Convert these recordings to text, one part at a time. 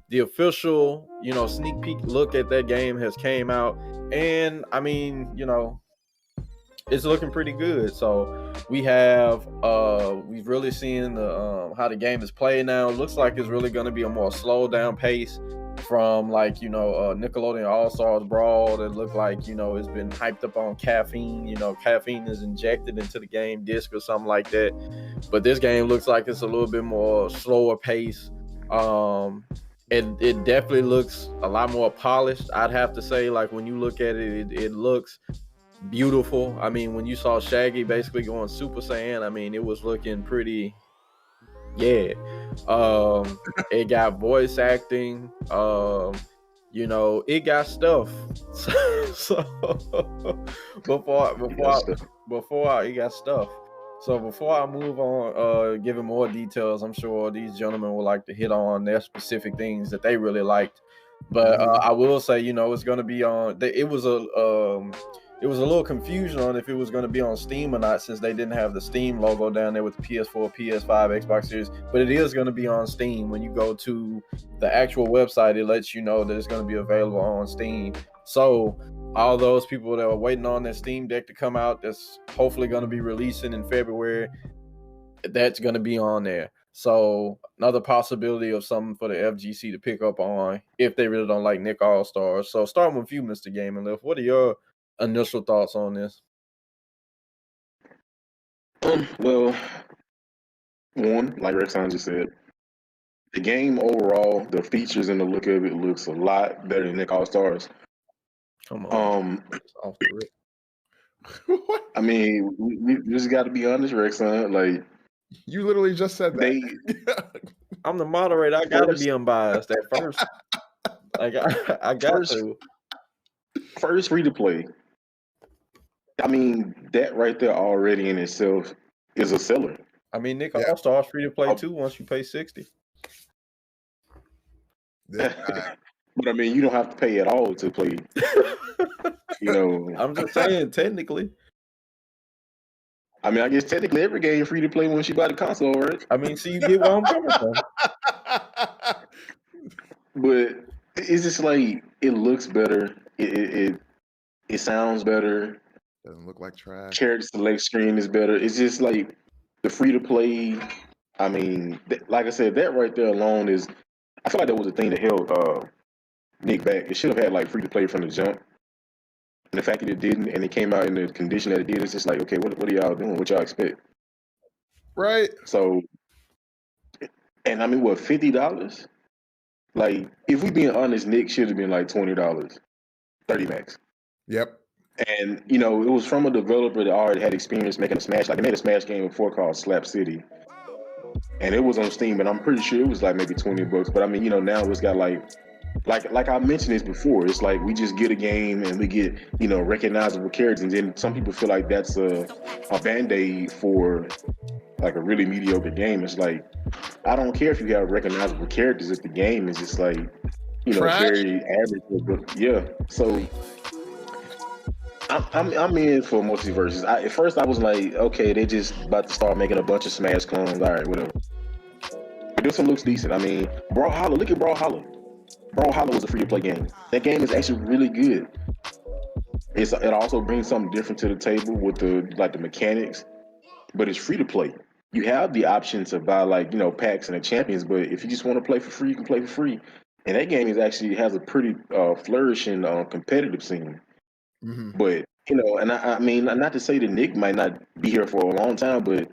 the official, sneak peek look at that game has came out, and I mean, it's looking pretty good. So we've really seen the how the game is played now. It looks like it's really going to be a more slow down pace from like Nickelodeon All Stars Brawl that looked like it's been hyped up on caffeine. Caffeine is injected into the game disc or something like that. But this game looks like it's a little bit more slower pace. It definitely looks a lot more polished. I'd have to say, like when you look at it, it looks beautiful. I mean, when you saw Shaggy basically going Super Saiyan, I mean, it was looking pretty. Yeah. It got voice acting. It got stuff. So it got stuff. So before I move on, giving more details, I'm sure these gentlemen would like to hit on their specific things that they really liked. But I will say, it's going to be on. It was a little confusion on if it was going to be on Steam or not, since they didn't have the Steam logo down there with the PS4, PS5, Xbox Series. But it is going to be on Steam. When you go to the actual website, it lets you know that it's going to be available on Steam. So all those people that are waiting on their Steam Deck to come out, that's hopefully going to be releasing in February, that's going to be on there. So another possibility of something for the FGC to pick up on if they really don't like Nick All-Stars. So starting with you, Mr. Gaming Lift, what are your initial thoughts on this? Well, one, like Rexon just said, the game overall, the features and the look of it looks a lot better than Nick All-Stars. Come on. Off the rip. I mean, we just got to be honest, Rexon. Like, you literally just said that. I'm the moderator. I got to be unbiased at first. I got to. First free to play. I mean, that right there already in itself is a seller. I mean, Nick All-Stars free to play too once you pay $60. But I mean, you don't have to pay at all to play. I'm just saying, technically. I mean, I guess technically every game free to play once you buy the console, right? I mean, so you get where I'm coming from. But it's just like, it looks better. It sounds better. Doesn't look like trash. Character select screen is better. It's just like the free to play. I mean, like I said, that right there alone is. I feel like that was the thing that held Nick back. It should have had like free to play from the jump. And the fact that it didn't, and it came out in the condition that it did, it's just like, okay, what are y'all doing? What y'all expect? Right. So, and I mean, what, $50? Like, if we being honest, Nick should have been like $20, 30 max. Yep. And it was from a developer that already had experience making a Smash. Like, they made a Smash game before called Slap City, and it was on Steam, and I'm pretty sure it was like maybe $20. But I mean, now it's got like I mentioned this before. It's like we just get a game and we get recognizable characters, and then some people feel like that's a band-aid for like a really mediocre game. It's like, I don't care if you have recognizable characters if the game is just like very average. But yeah, so I'm in for Multiversus. At first I was like, okay, they just about to start making a bunch of Smash clones. All right, whatever. But this one looks decent. I mean, Brawlhalla. Look at Brawlhalla. Brawlhalla was a free-to-play game. That game is actually really good. It also brings something different to the table with the mechanics, but it's free-to-play. You have the option to buy packs and the champions, but if you just want to play for free, you can play for free. And that game has a pretty flourishing competitive scene. Mm-hmm. But and I mean, not to say that Nick might not be here for a long time, but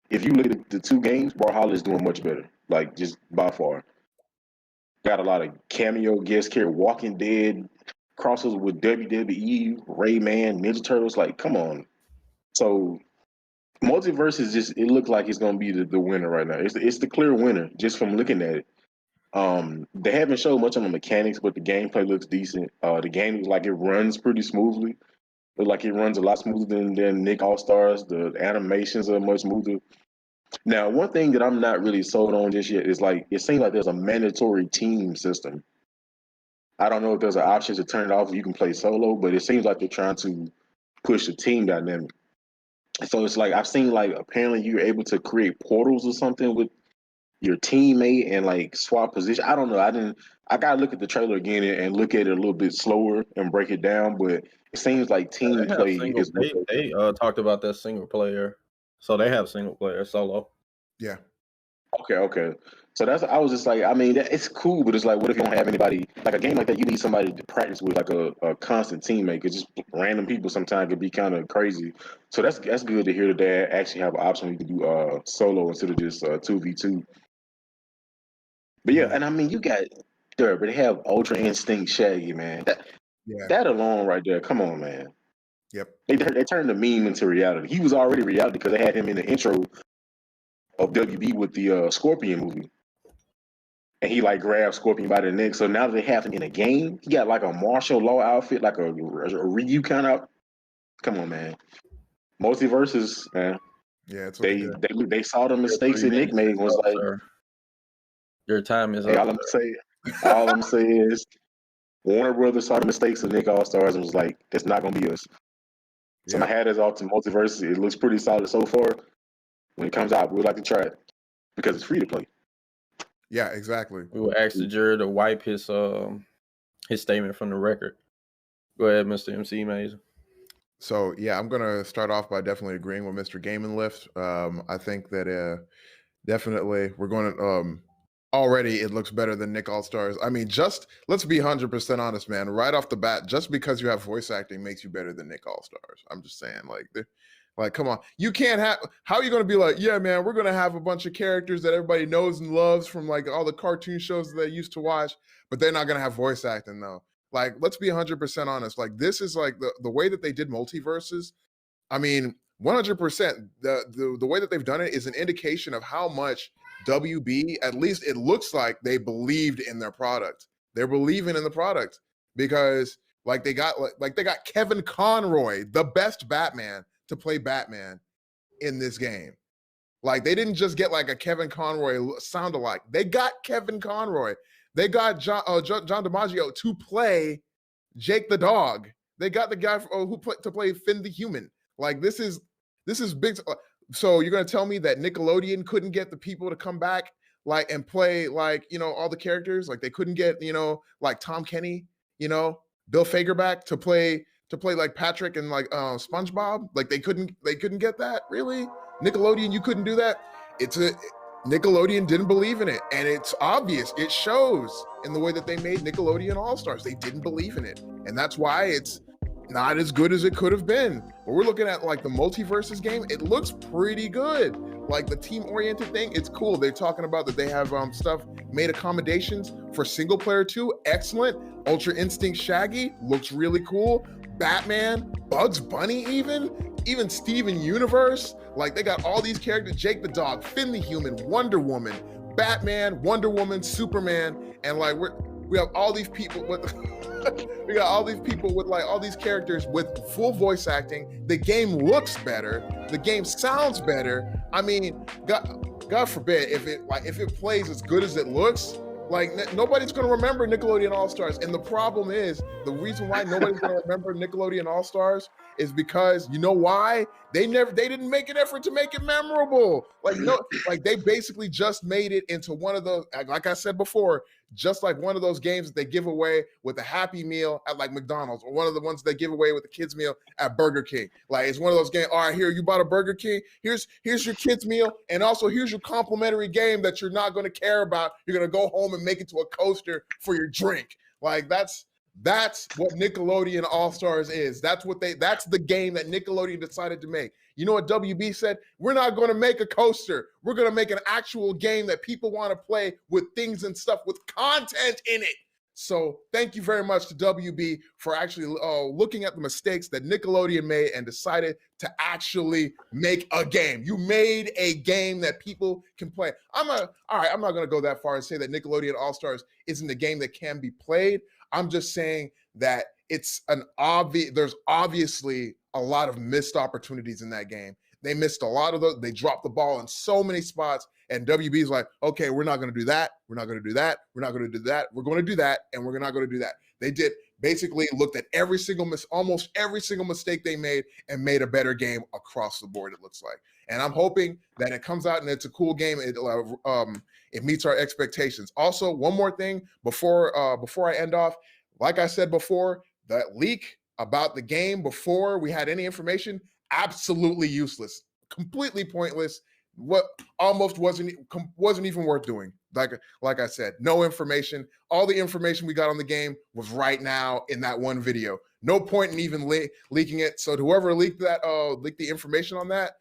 if you look at the two games, Brawlhalla is doing much better, like just by far. Got a lot of cameo guest character, Walking Dead, crosses with WWE, Rayman, Ninja Turtles. Like, come on. So, Multiversus it looks like it's gonna be the winner right now. It's the clear winner just from looking at it. They haven't showed much on the mechanics, but the gameplay looks decent. The game looks like it runs pretty smoothly. Looks like it runs a lot smoother than Nick All Stars. The animations are much smoother. Now, one thing that I'm not really sold on just yet is like, it seems like there's a mandatory team system. I don't know if there's an option to turn it off if you can play solo, but it seems like they're trying to push the team dynamic. So it's like, I've seen like, apparently you're able to create portals or something with your teammate and like swap position. I don't know. I gotta look at the trailer again and look at it a little bit slower and break it down. But it seems like team They have play single. is what They talked about that single player, so they have single player solo. Yeah. Okay. So I was just like, I mean, it's cool, but it's like, what if you don't have anybody like a game like that? You need somebody to practice with, like a constant teammate. Cause just random people sometimes could be kind of crazy. So that's good to hear that they actually have an option where you can do solo instead of just 2v2. But yeah, and I mean, you got but they have Ultra Instinct Shaggy, man. Yeah. That alone right there, come on, man. Yep. They turned the meme into reality. He was already reality because they had him in the intro of WB with the Scorpion movie. And he like grabbed Scorpion by the neck. So now that they have him in a game, he got like a martial law outfit, like a Ryu kind of. Come on, man. Multiversus, man. Yeah, it's They saw the mistakes that Nick made. Was like, sir. Your time is hey, up. all I'm saying is, Warner Brothers saw the mistakes of Nick All Stars and was like, "That's not gonna be us." So my hat is off to Multiversus. It looks pretty solid so far. When it comes out, we'd like to try it because it's free to play. Yeah, exactly. We will ask the jury to wipe his statement from the record. Go ahead, Mr. MC Mason. So yeah, I'm gonna start off by definitely agreeing with Mr. Game and Lift. I think that definitely we're going to already it looks better than Nick All Stars. I mean, just let's be 100% honest, man. Right off the bat, just because you have voice acting makes you better than Nick All Stars. I'm just saying, like, come on. You can't have, how are you going to be like, yeah, man, we're going to have a bunch of characters that everybody knows and loves from like all the cartoon shows that they used to watch, but they're not going to have voice acting though. Like, let's be 100% honest. Like, this is like the way that they did Multiversus. I mean, 100%. The way that they've done it is an indication of how much WB, at least it looks like, they believed in their product. They're believing in the product because like they got Kevin Conroy, the best Batman, to play Batman in this game. Like they didn't just get like a Kevin Conroy sound alike. They got Kevin Conroy. They got John DiMaggio to play Jake the dog. They got the guy to play Finn the human. Like this is big. So you're gonna tell me that Nickelodeon couldn't get the people to come back like and play like all the characters? Like they couldn't get like Tom Kenny, Bill Fagerback to play like Patrick and like SpongeBob. Like they couldn't get that, really? Nickelodeon, you couldn't do that? Nickelodeon didn't believe in it, and it's obvious. It shows in the way that they made Nickelodeon All-Stars. They didn't believe in it, and that's why it's not as good as it could have been. But we're looking at like the Multiversus game. It looks pretty good. Like the team-oriented thing, it's cool. They're talking about that they have stuff made accommodations for single player too. Excellent. Ultra Instinct Shaggy looks really cool. Batman, Bugs Bunny, even Steven Universe. Like they got all these characters: Jake the dog, Finn the human, Wonder Woman, Batman, Wonder Woman, Superman, and like we have all these people with we got all these people with like all these characters with full voice acting. The game looks better. The game sounds better. I mean, God forbid if it plays as good as it looks. Like nobody's going to remember Nickelodeon All-Stars. And the problem is, the reason why nobody's going to remember Nickelodeon All-Stars is because you know why? They didn't make an effort to make it memorable. Like they basically just made it into one of those, like I said before, just like one of those games that they give away with a Happy Meal at like McDonald's, or one of the ones they give away with the kids meal at Burger King. Like it's one of those games. All right, here, you bought a Burger King. Here's your kids meal. And also here's your complimentary game that you're not going to care about. You're going to go home and make it to a coaster for your drink. Like that's what Nickelodeon All-Stars is. That's the game that Nickelodeon decided to make. You know what WB said? We're not going to make a coaster. We're going to make an actual game that people want to play with things and stuff with content in it. So thank you very much to WB for actually looking at the mistakes that Nickelodeon made and decided to actually make a game. You made a game that people can play. I'm not going to go that far and say that Nickelodeon All-Stars isn't a game that can be played. I'm just saying that there's obviously a lot of missed opportunities in that game. They missed a lot of those. They dropped the ball in so many spots. And WB's like, okay, we're not going to do that. We're not going to do that. We're not going to do that. We're going to do that. And we're not going to do that. They did basically looked at almost every single mistake they made and made a better game across the board, it looks like. and I'm hoping that it comes out and it's a cool game. It meets our expectations. Also, one more thing before I end off, like I said before, that leak about the game before we had any information, absolutely useless, completely pointless. What almost wasn't even worth doing. Like I said, no information. All the information we got on the game was right now in that one video. No point in even leaking it. So whoever leaked the information on that,